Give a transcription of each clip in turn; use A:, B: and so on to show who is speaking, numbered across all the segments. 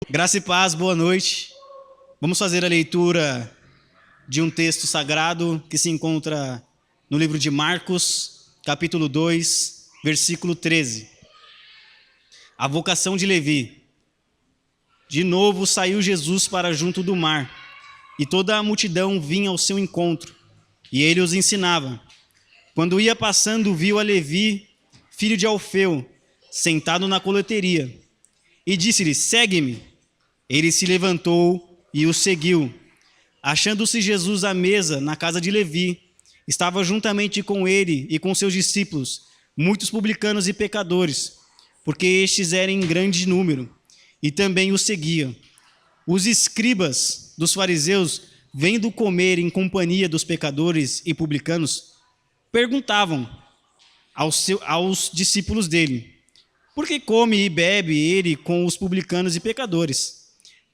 A: Graça e paz, boa noite. Vamos fazer a leitura de um texto sagrado que se encontra no livro de Marcos, capítulo 2, versículo 13. A vocação de Levi. De novo saiu Jesus para junto do mar, e toda a multidão vinha ao seu encontro, e ele os ensinava. Quando ia passando, viu a Levi, filho de Alfeu, sentado na coleteria, e disse-lhe: segue-me. Ele se levantou e o seguiu. Achando-se Jesus à mesa na casa de Levi, estava juntamente com ele e com seus discípulos muitos publicanos e pecadores, porque estes eram em grande número, e também o seguiam. Os escribas dos fariseus, vendo comer em companhia dos pecadores e publicanos, perguntavam aos discípulos dele: por que come e bebe ele com os publicanos e pecadores?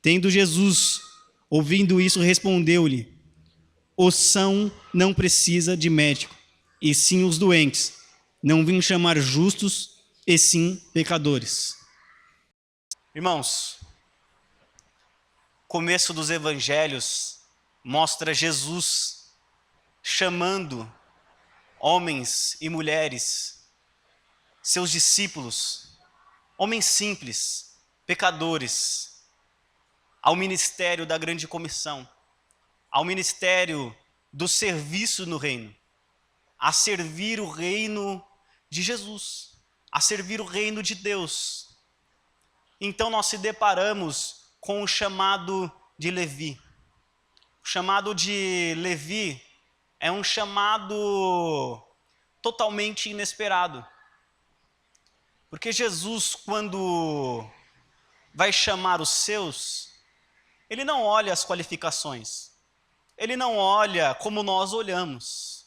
A: Tendo Jesus ouvindo isso, respondeu-lhe: o são não precisa de médico, e sim os doentes. Não vim chamar justos, e sim pecadores. Irmãos, o começo dos evangelhos mostra Jesus chamando homens e mulheres, seus discípulos, homens simples, pecadores, ao ministério da grande comissão, ao ministério do serviço no reino, a servir o reino de Jesus, a servir o reino de Deus. Então nós se deparamos com o chamado de Levi. O chamado de Levi é um chamado totalmente inesperado. Porque Jesus, quando vai chamar os seus, ele não olha as qualificações. Ele não olha como nós olhamos.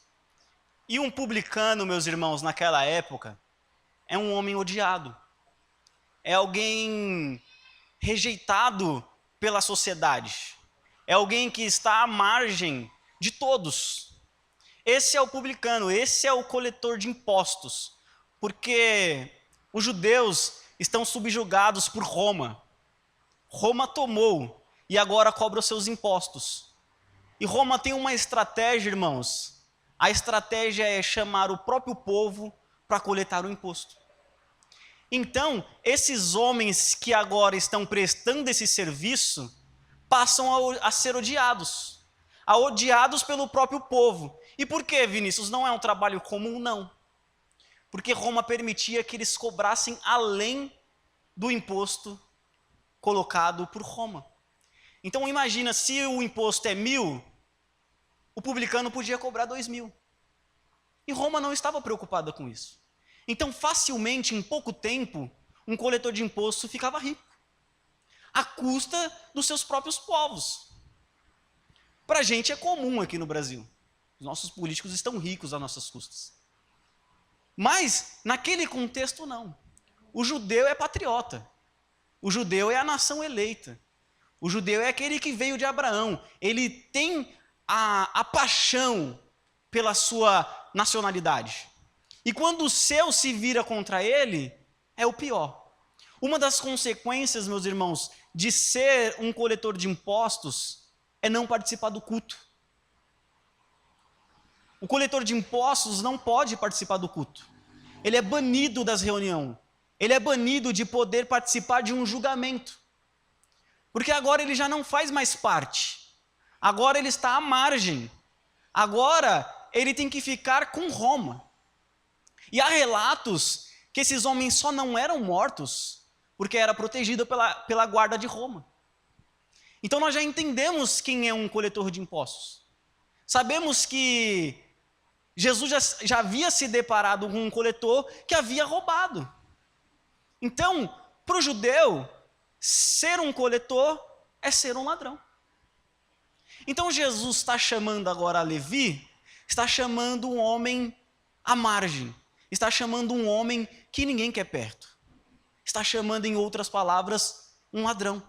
A: E um publicano, meus irmãos, naquela época, é um homem odiado. É alguém rejeitado pela sociedade. É alguém que está à margem de todos. Esse é o publicano, esse é o coletor de impostos. Porque os judeus estão subjugados por Roma. Roma tomou e agora cobra os seus impostos. E Roma tem uma estratégia, irmãos. A estratégia é chamar o próprio povo para coletar o imposto. Então, esses homens que agora estão prestando esse serviço passam a ser odiados. Odiados pelo próprio povo. E por que, Vinícius? Não é um trabalho comum, não. Porque Roma permitia que eles cobrassem além do imposto colocado por Roma. Então imagina, se o imposto é 1.000, o publicano podia cobrar 2.000. E Roma não estava preocupada com isso. Então facilmente, em pouco tempo, um coletor de imposto ficava rico, à custa dos seus próprios povos. Para a gente é comum aqui no Brasil. Os nossos políticos estão ricos às nossas custas. Mas, naquele contexto, não. O judeu é patriota. O judeu é a nação eleita. O judeu é aquele que veio de Abraão. Ele tem a paixão pela sua nacionalidade. E quando o seu se vira contra ele, é o pior. Uma das consequências, meus irmãos, de ser um coletor de impostos é não participar do culto. O coletor de impostos não pode participar do culto. Ele é banido das reuniões. Ele é banido de poder participar de um julgamento. Porque agora ele já não faz mais parte. Agora ele está à margem. Agora ele tem que ficar com Roma. E há relatos que esses homens só não eram mortos porque era protegido pela guarda de Roma. Então nós já entendemos quem é um coletor de impostos. Sabemos que Jesus já havia se deparado com um coletor que havia roubado. Então, para o judeu, ser um coletor é ser um ladrão. Então Jesus está chamando agora a Levi, está chamando um homem à margem, está chamando um homem que ninguém quer perto. Está chamando, em outras palavras, um ladrão.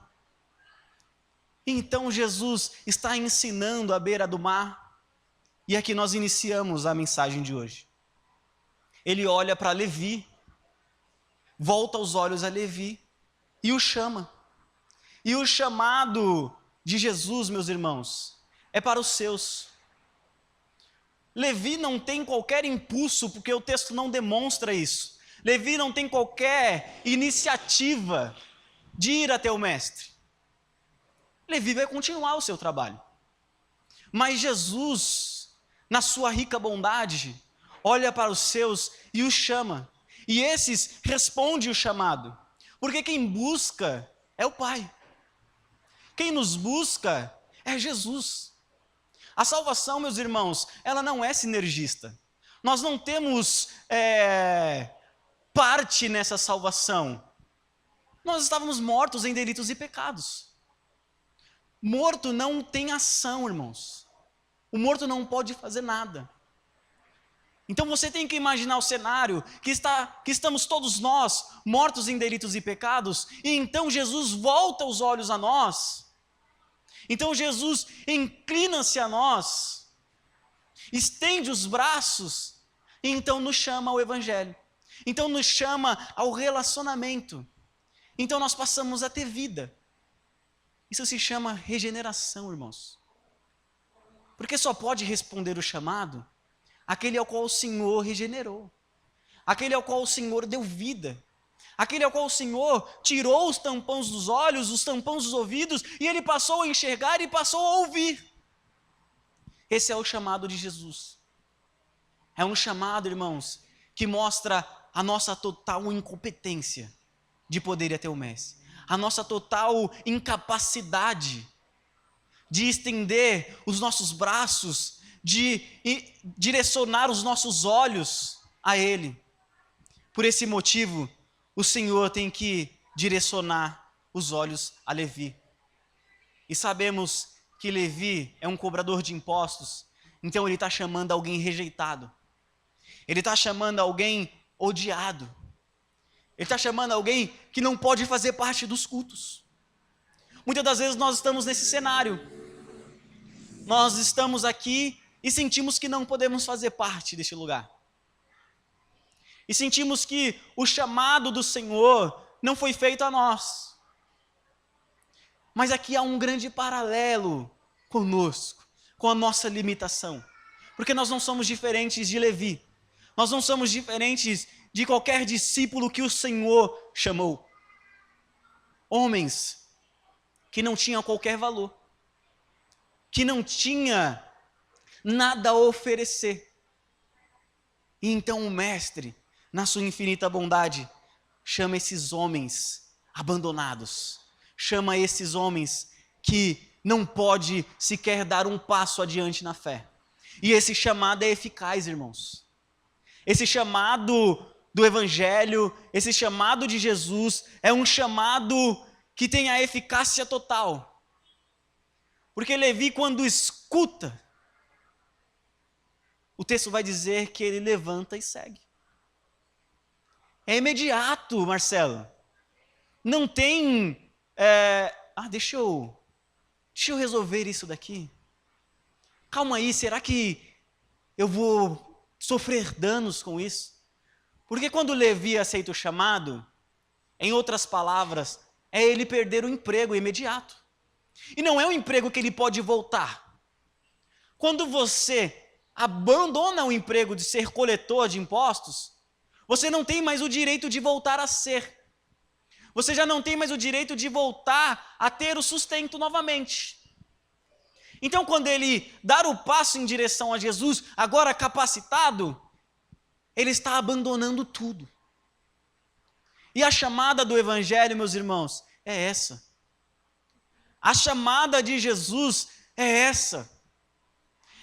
A: Então Jesus está ensinando à beira do mar, e aqui nós iniciamos a mensagem de hoje. Ele olha para Levi, volta os olhos a Levi e o chama. E o chamado de Jesus, meus irmãos, é para os seus. Levi não tem qualquer impulso, porque o texto não demonstra isso. Levi não tem qualquer iniciativa de ir até o mestre. Levi vai continuar o seu trabalho. Mas Jesus, na sua rica bondade, olha para os seus e os chama. E esses respondem o chamado. Porque quem busca é o Pai. Quem nos busca é Jesus. A salvação, meus irmãos, ela não é sinergista. Nós não temos parte nessa salvação. Nós estávamos mortos em delitos e pecados. Morto não tem ação, irmãos. O morto não pode fazer nada. Então você tem que imaginar o cenário que estamos todos nós mortos em delitos e pecados, e então Jesus volta os olhos a nós. Então Jesus inclina-se a nós, estende os braços, e então nos chama ao Evangelho. Então nos chama ao relacionamento. Então nós passamos a ter vida. Isso se chama regeneração, irmãos. Porque só pode responder o chamado aquele ao qual o Senhor regenerou, aquele ao qual o Senhor deu vida, aquele ao qual o Senhor tirou os tampões dos olhos, os tampões dos ouvidos, e ele passou a enxergar e passou a ouvir. Esse é o chamado de Jesus. É um chamado, irmãos, que mostra a nossa total incompetência de poder ir até o Mestre, a nossa total incapacidade de estender os nossos braços, de direcionar os nossos olhos a Ele. Por esse motivo, o Senhor tem que direcionar os olhos a Levi. E sabemos que Levi é um cobrador de impostos, então ele está chamando alguém rejeitado. Ele está chamando alguém odiado. Ele está chamando alguém que não pode fazer parte dos cultos. Muitas das vezes nós estamos nesse cenário. Nós estamos aqui e sentimos que não podemos fazer parte deste lugar. E sentimos que o chamado do Senhor não foi feito a nós. Mas aqui há um grande paralelo conosco, com a nossa limitação. Porque nós não somos diferentes de Levi. Nós não somos diferentes de qualquer discípulo que o Senhor chamou. Homens que não tinham qualquer valor, que não tinha nada a oferecer. E então o Mestre, na sua infinita bondade, chama esses homens abandonados, chama esses homens que não pode sequer dar um passo adiante na fé. E esse chamado é eficaz, irmãos. Esse chamado do Evangelho, esse chamado de Jesus, é um chamado que tem a eficácia total. Porque Levi, quando escuta, o texto vai dizer que ele levanta e segue. É imediato, Marcelo. Não tem, deixa eu resolver isso daqui. Calma aí, será que eu vou sofrer danos com isso? Porque quando Levi aceita o chamado, em outras palavras, é ele perder o emprego imediato. E não é um emprego que ele pode voltar. Quando você abandona o emprego de ser coletor de impostos, você não tem mais o direito de voltar a ser. Você já não tem mais o direito de voltar a ter o sustento novamente. Então, quando ele dar o passo em direção a Jesus, agora capacitado, ele está abandonando tudo. E a chamada do Evangelho, meus irmãos, é essa. A chamada de Jesus é essa.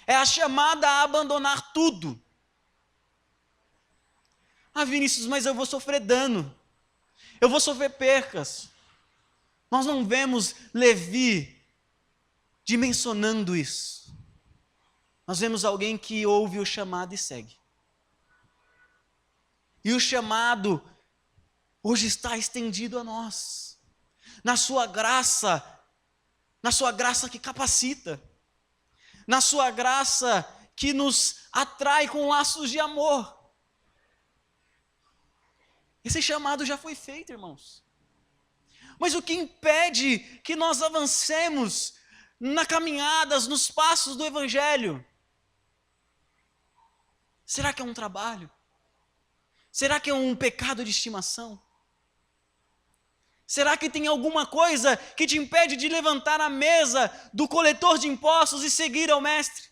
A: É a chamada a abandonar tudo. Ah, Vinícius, mas eu vou sofrer dano. Eu vou sofrer percas. Nós não vemos Levi dimensionando isso. Nós vemos alguém que ouve o chamado e segue. E o chamado hoje está estendido a nós. Na sua graça que capacita. Na sua graça que nos atrai com laços de amor. Esse chamado já foi feito, irmãos. Mas o que impede que nós avancemos na caminhadas, nos passos do Evangelho? Será que é um trabalho? Será que é um pecado de estimação? Será que tem alguma coisa que te impede de levantar a mesa do coletor de impostos e seguir ao Mestre?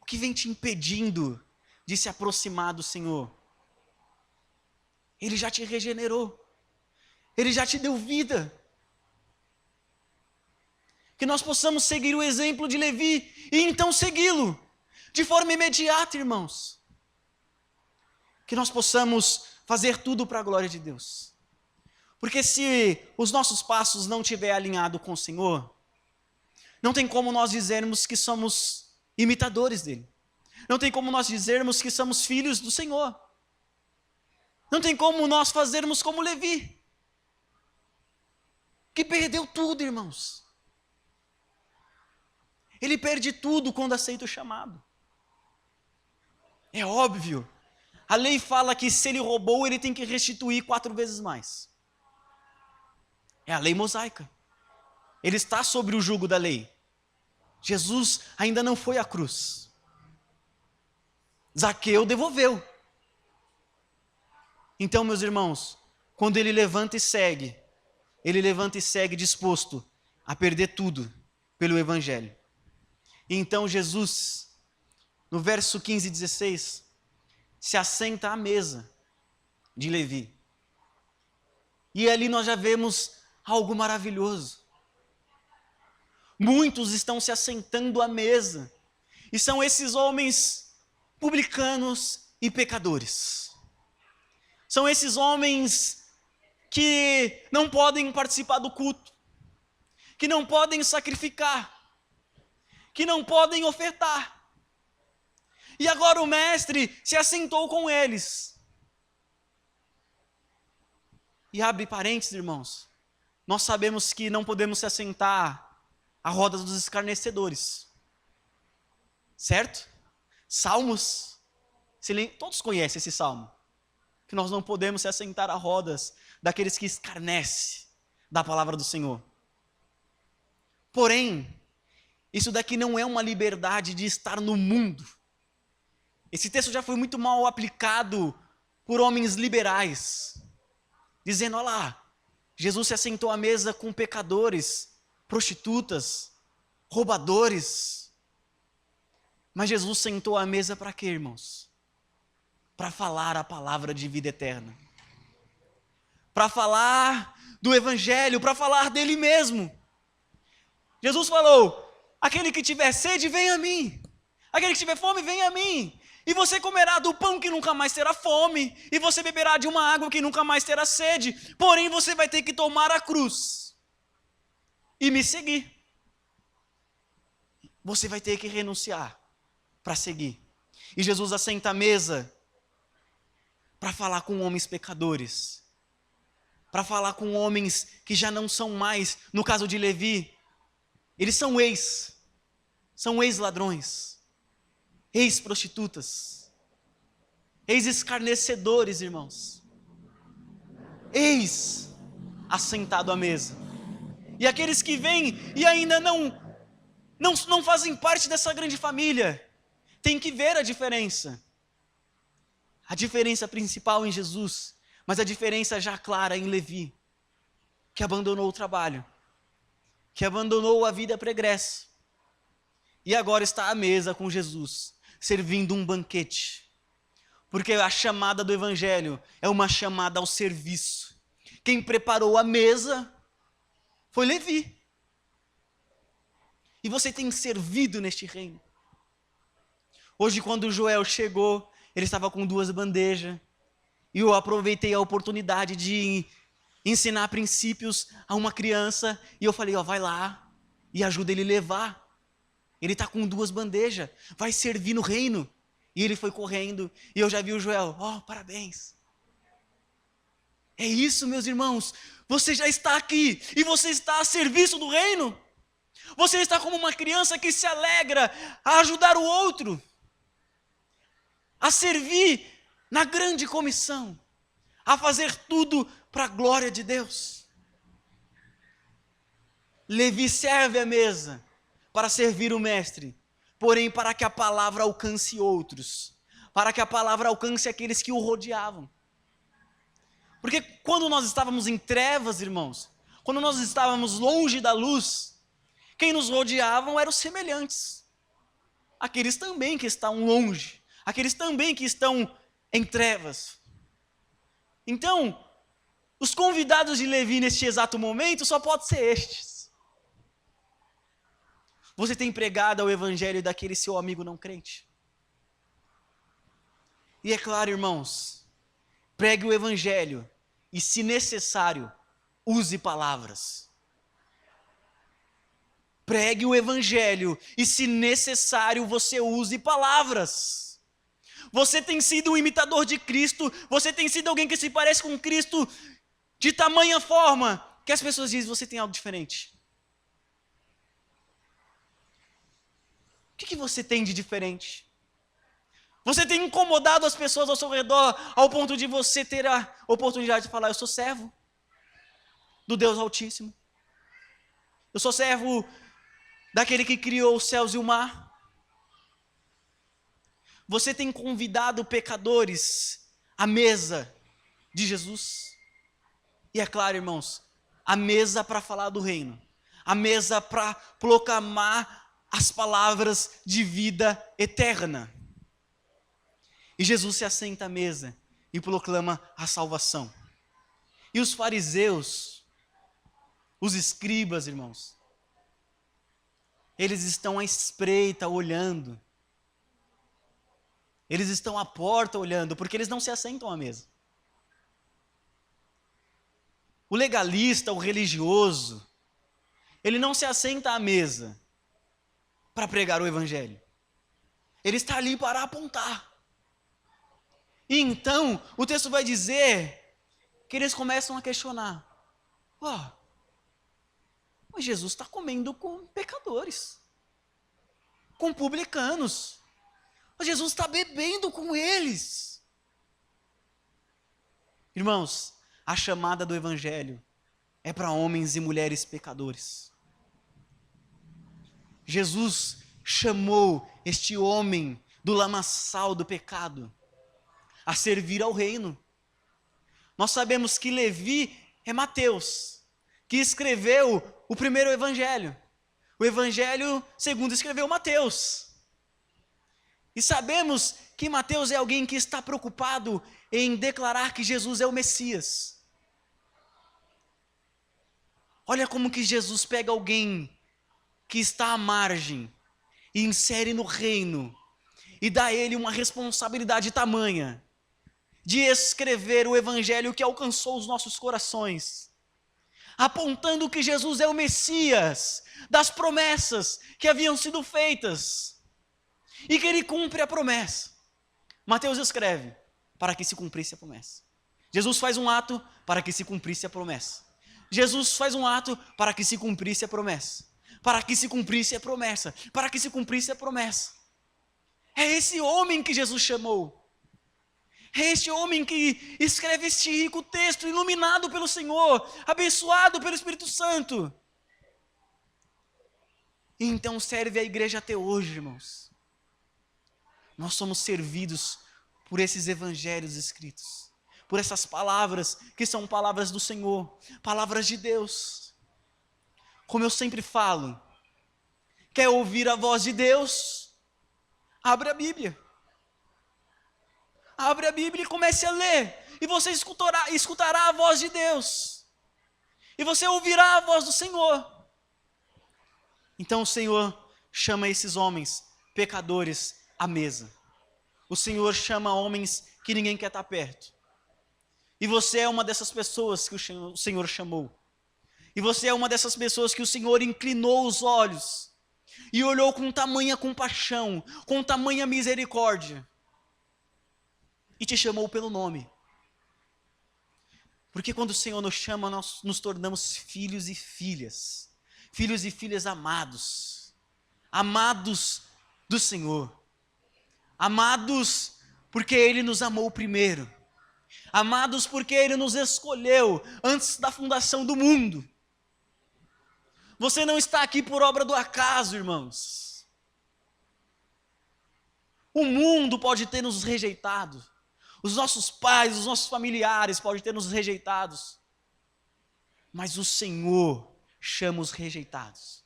A: O que vem te impedindo de se aproximar do Senhor? Ele já te regenerou. Ele já te deu vida. Que nós possamos seguir o exemplo de Levi e então segui-lo de forma imediata, irmãos. Que nós possamos fazer tudo para a glória de Deus. Porque se os nossos passos não estiverem alinhados com o Senhor, não tem como nós dizermos que somos imitadores dele. Não tem como nós dizermos que somos filhos do Senhor. Não tem como nós fazermos como Levi, que perdeu tudo, irmãos. Ele perde tudo quando aceita o chamado. É óbvio. A lei fala que se ele roubou, ele tem que restituir 4 vezes mais. É a lei mosaica. Ele está sobre o jugo da lei. Jesus ainda não foi à cruz. Zaqueu devolveu. Então, meus irmãos, quando ele levanta e segue disposto a perder tudo pelo Evangelho. E então Jesus, no verso 15 e 16, se assenta à mesa de Levi. E ali nós já vemos algo maravilhoso. Muitos estão se assentando à mesa, e são esses homens publicanos e pecadores. São esses homens que não podem participar do culto, que não podem sacrificar, que não podem ofertar. E agora o Mestre se assentou com eles. E abre parênteses, irmãos. Nós sabemos que não podemos se assentar à roda dos escarnecedores. Certo? Salmos. Todos conhecem esse salmo. Que nós não podemos se assentar a rodas daqueles que escarnecem da palavra do Senhor. Porém, isso daqui não é uma liberdade de estar no mundo. Esse texto já foi muito mal aplicado por homens liberais, dizendo, olha lá, Jesus se assentou à mesa com pecadores, prostitutas, roubadores. Mas Jesus sentou à mesa para quê, irmãos? Para falar a palavra de vida eterna. Para falar do Evangelho, para falar dele mesmo. Jesus falou, aquele que tiver sede, vem a mim. Aquele que tiver fome, vem a mim. E você comerá do pão que nunca mais terá fome, e você beberá de uma água que nunca mais terá sede. Porém, você vai ter que tomar a cruz e me seguir. Você vai ter que renunciar para seguir. E Jesus assenta à mesa para falar com homens pecadores, para falar com homens que já não são mais, no caso de Levi, eles são ex-ladrões, ex-prostitutas, ex-escarnecedores, irmãos, ex-assentado à mesa. E aqueles que vêm e ainda não fazem parte dessa grande família, têm que ver a diferença. A diferença principal em Jesus, mas a diferença já clara em Levi, que abandonou o trabalho, que abandonou a vida pregressa, e agora está à mesa com Jesus, servindo um banquete. Porque a chamada do Evangelho é uma chamada ao serviço. Quem preparou a mesa foi Levi. E você tem servido neste reino. Hoje, quando o Joel chegou, ele estava com 2 bandejas. E eu aproveitei a oportunidade de ensinar princípios a uma criança. E eu falei, vai lá e ajuda ele a levar. Ele está com 2 bandejas, vai servir no reino. E ele foi correndo, e eu já vi o Joel, parabéns. É isso, meus irmãos, você já está aqui, e você está a serviço do reino. Você está como uma criança que se alegra a ajudar o outro, a servir na grande comissão, a fazer tudo para a glória de Deus. Levi serve a mesa para servir o mestre, porém para que a palavra alcance outros, para que a palavra alcance aqueles que o rodeavam. Porque quando nós estávamos em trevas, irmãos, quando nós estávamos longe da luz, quem nos rodeavam eram os semelhantes. Aqueles também que estão longe, aqueles também que estão em trevas. Então, os convidados de Levi neste exato momento só podem ser estes. Você tem pregado o evangelho daquele seu amigo não crente? E é claro, irmãos, pregue o evangelho e, se necessário, use palavras. Pregue o evangelho e, se necessário, você use palavras. Você tem sido um imitador de Cristo, você tem sido alguém que se parece com Cristo de tamanha forma que as pessoas dizem: você tem algo diferente. O que você tem de diferente? Você tem incomodado as pessoas ao seu redor ao ponto de você ter a oportunidade de falar: eu sou servo do Deus Altíssimo. Eu sou servo daquele que criou os céus e o mar. Você tem convidado pecadores à mesa de Jesus. E é claro, irmãos, a mesa para falar do reino, a mesa para proclamar as palavras de vida eterna. E Jesus se assenta à mesa e proclama a salvação. E os fariseus, os escribas, irmãos, eles estão à espreita, olhando. Eles estão à porta olhando, porque eles não se assentam à mesa. O legalista, o religioso, ele não se assenta à mesa para pregar o evangelho. Ele está ali para apontar. E então, o texto vai dizer que eles começam a questionar: mas Jesus está comendo com pecadores, com publicanos. Jesus está bebendo com eles. Irmãos, a chamada do evangelho é para homens e mulheres pecadores. Jesus chamou este homem do lamaçal do pecado a servir ao reino. Nós sabemos que Levi é Mateus, que escreveu o primeiro evangelho. O evangelho segundo escreveu Mateus. E sabemos que Mateus é alguém que está preocupado em declarar que Jesus é o Messias. Olha como que Jesus pega alguém que está à margem e insere no reino e dá a ele uma responsabilidade tamanha de escrever o evangelho que alcançou os nossos corações, apontando que Jesus é o Messias das promessas que haviam sido feitas e que ele cumpre a promessa. Mateus escreve para que se cumprisse a promessa. Jesus faz um ato para que se cumprisse a promessa. Jesus faz um ato para que se cumprisse a promessa. Para que se cumprisse a promessa. Para que se cumprisse a promessa. É esse homem que Jesus chamou. É este homem que escreve este rico texto, iluminado pelo Senhor, abençoado pelo Espírito Santo. E então serve a igreja até hoje, irmãos. Nós somos servidos por esses evangelhos escritos, por essas palavras que são palavras do Senhor, palavras de Deus. Como eu sempre falo, quer ouvir a voz de Deus? Abre a Bíblia. Abre a Bíblia e comece a ler, e você escutará a voz de Deus, e você ouvirá a voz do Senhor. Então o Senhor chama esses homens pecadores à mesa. O Senhor chama homens que ninguém quer estar perto. E você é uma dessas pessoas que o Senhor chamou. E você é uma dessas pessoas que o Senhor inclinou os olhos e olhou com tamanha compaixão, com tamanha misericórdia, e te chamou pelo nome. Porque quando o Senhor nos chama, nós nos tornamos filhos e filhas amados, amados do Senhor, amados porque Ele nos amou primeiro, Amados porque Ele nos escolheu antes da fundação do mundo. Você não está aqui por obra do acaso, irmãos. O mundo pode ter nos rejeitado. Os nossos pais, os nossos familiares podem ter nos rejeitado. Mas o Senhor chama os rejeitados.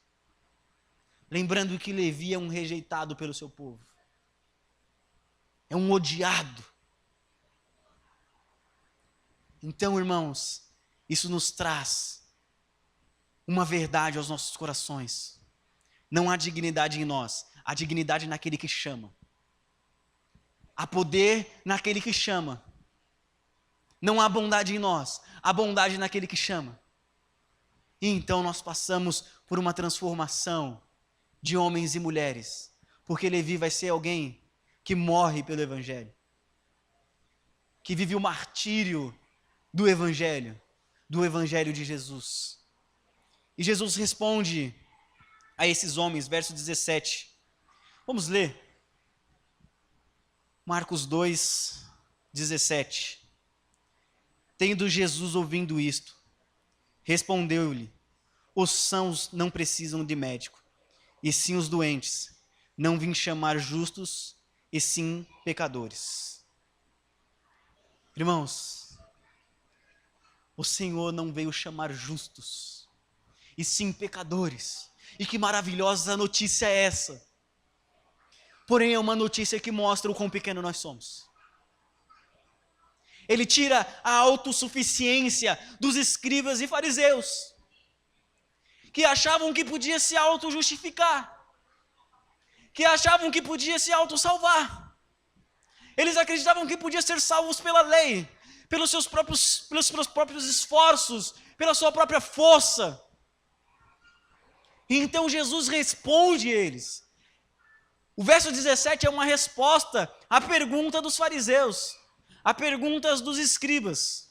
A: Lembrando que Levi é um rejeitado pelo seu povo. É um odiado. Então, irmãos, isso nos traz uma verdade aos nossos corações. Não há dignidade em nós, há dignidade naquele que chama. Há poder naquele que chama. Não há bondade em nós, há bondade naquele que chama. E então nós passamos por uma transformação de homens e mulheres, porque Levi vai ser alguém que morre pelo Evangelho, que vive o martírio do Evangelho de Jesus. E Jesus responde a esses homens, verso 17. Vamos ler. Marcos 2, 17. Tendo Jesus ouvindo isto, respondeu-lhe: os sãos não precisam de médico, e sim os doentes. Não vim chamar justos, e sim pecadores. Irmãos, o Senhor não veio chamar justos, e sim pecadores. E que maravilhosa notícia é essa! Porém, é uma notícia que mostra o quão pequeno nós somos. Ele tira a autossuficiência dos escribas e fariseus, que achavam que podia se auto-justificar, que achavam que podia se auto-salvar. Eles acreditavam que podiam ser salvos pela lei, pelos seus próprios esforços, pela sua própria força. E então Jesus responde a eles. O verso 17 é uma resposta à pergunta dos fariseus, a perguntas dos escribas.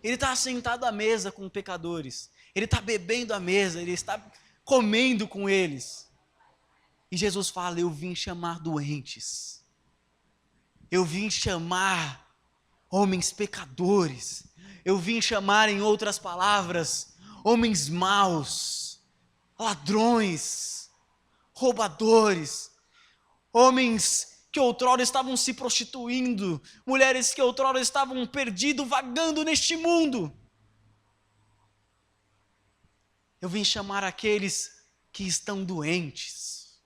A: Ele está sentado à mesa com pecadores, ele está bebendo à mesa, ele está comendo com eles. E Jesus fala: eu vim chamar doentes, eu vim chamar homens pecadores, eu vim chamar, em outras palavras, homens maus, ladrões, roubadores, homens que outrora estavam se prostituindo, mulheres que outrora estavam perdidas, vagando neste mundo. Eu vim chamar aqueles que estão doentes.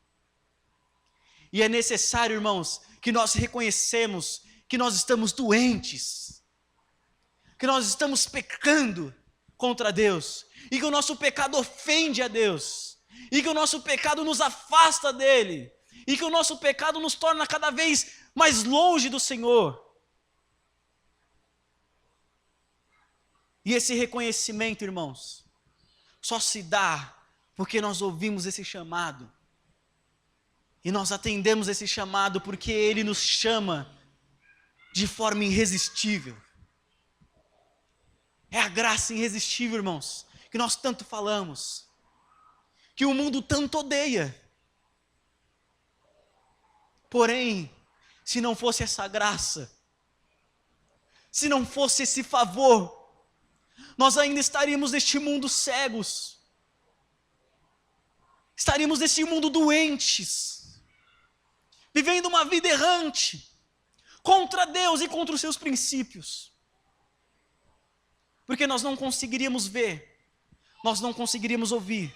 A: E é necessário, irmãos, que nós reconhecemos que nós estamos doentes, que nós estamos pecando contra Deus, e que o nosso pecado ofende a Deus, e que o nosso pecado nos afasta dele, e que o nosso pecado nos torna cada vez mais longe do Senhor. E esse reconhecimento, irmãos, só se dá porque nós ouvimos esse chamado, e nós atendemos esse chamado porque Ele nos chama de forma irresistível. É a graça irresistível, irmãos, que nós tanto falamos, que o mundo tanto odeia. Porém, se não fosse essa graça, se não fosse esse favor, nós ainda estaríamos neste mundo cegos, estaríamos neste mundo doentes, vivendo uma vida errante, contra Deus e contra os seus princípios, porque nós não conseguiríamos ver, nós não conseguiríamos ouvir,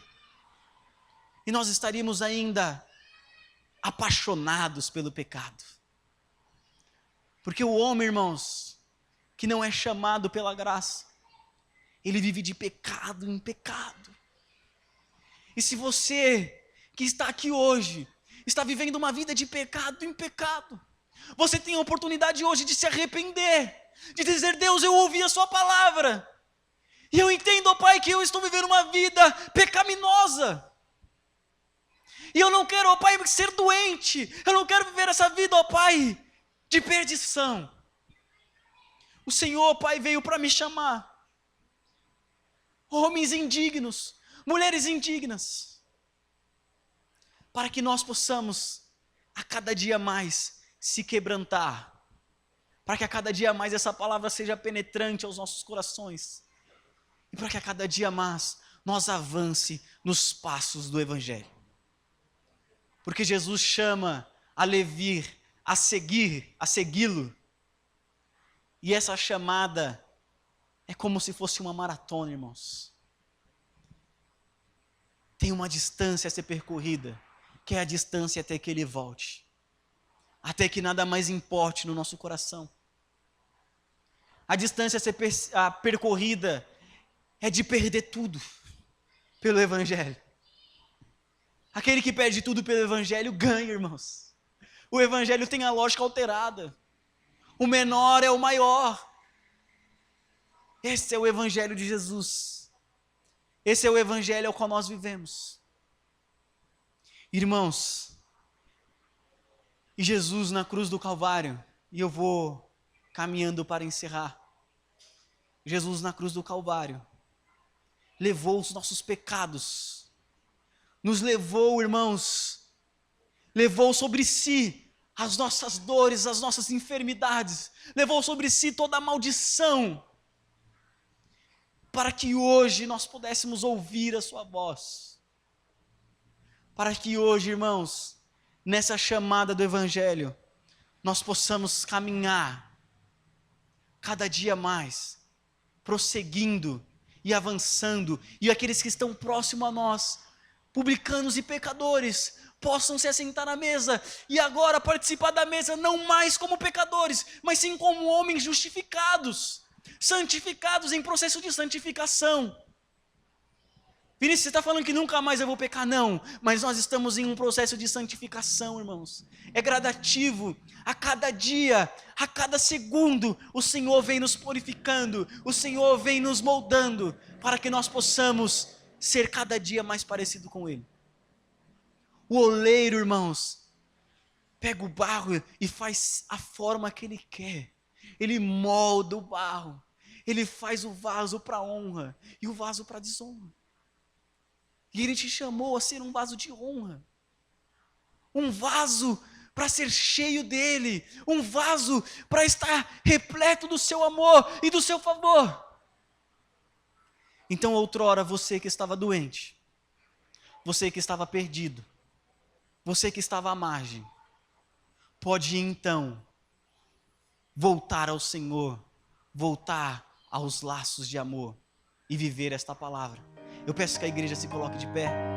A: e nós estaríamos ainda apaixonados pelo pecado. Porque o homem, irmãos, que não é chamado pela graça, ele vive de pecado em pecado. E se você que está aqui hoje, está vivendo uma vida de pecado em pecado, você tem a oportunidade hoje de se arrepender, de dizer: Deus, eu ouvi a sua palavra, e eu entendo, ó Pai, que eu estou vivendo uma vida pecaminosa, e eu não quero, ó Pai, ser doente, eu não quero viver essa vida, ó Pai, de perdição. O Senhor, Pai, veio para me chamar, homens indignos, mulheres indignas, para que nós possamos, a cada dia mais, se quebrantar, para que a cada dia mais essa palavra seja penetrante aos nossos corações, e para que a cada dia mais nós avance nos passos do Evangelho. Porque Jesus chama a Levi a segui-lo, e essa chamada é como se fosse uma maratona, irmãos. Tem uma distância a ser percorrida, que é a distância até que Ele volte, até que nada mais importe no nosso coração. A distância a ser percorrida é de perder tudo pelo Evangelho. Aquele que perde tudo pelo Evangelho ganha, irmãos. O Evangelho tem a lógica alterada. O menor é o maior. Esse é o Evangelho de Jesus. Esse é o Evangelho ao qual nós vivemos. Irmãos, e Jesus na cruz do Calvário, e eu vou caminhando para encerrar. Jesus na cruz do Calvário levou os nossos pecados, nos levou, irmãos, levou sobre si as nossas dores, as nossas enfermidades, levou sobre si toda a maldição, para que hoje nós pudéssemos ouvir a sua voz, para que hoje, irmãos, nessa chamada do Evangelho, nós possamos caminhar cada dia mais, prosseguindo e avançando, e aqueles que estão próximos a nós, publicanos e pecadores, possam se assentar à mesa, e agora participar da mesa, não mais como pecadores, mas sim como homens justificados, santificados em processo de santificação. Vinícius, você está falando que nunca mais eu vou pecar? Não, mas nós estamos em um processo de santificação, irmãos. É gradativo, a cada dia, a cada segundo, o Senhor vem nos purificando, o Senhor vem nos moldando, para que nós possamos ser cada dia mais parecido com Ele. O oleiro, irmãos, pega o barro e faz a forma que Ele quer. Ele molda o barro, Ele faz o vaso para honra e o vaso para desonra. E Ele te chamou a ser um vaso de honra, um vaso para ser cheio dEle, um vaso para estar repleto do seu amor e do seu favor. Então, outrora, você que estava doente, você que estava perdido, você que estava à margem, pode então voltar ao Senhor, voltar aos laços de amor e viver esta palavra. Eu peço que a igreja se coloque de pé.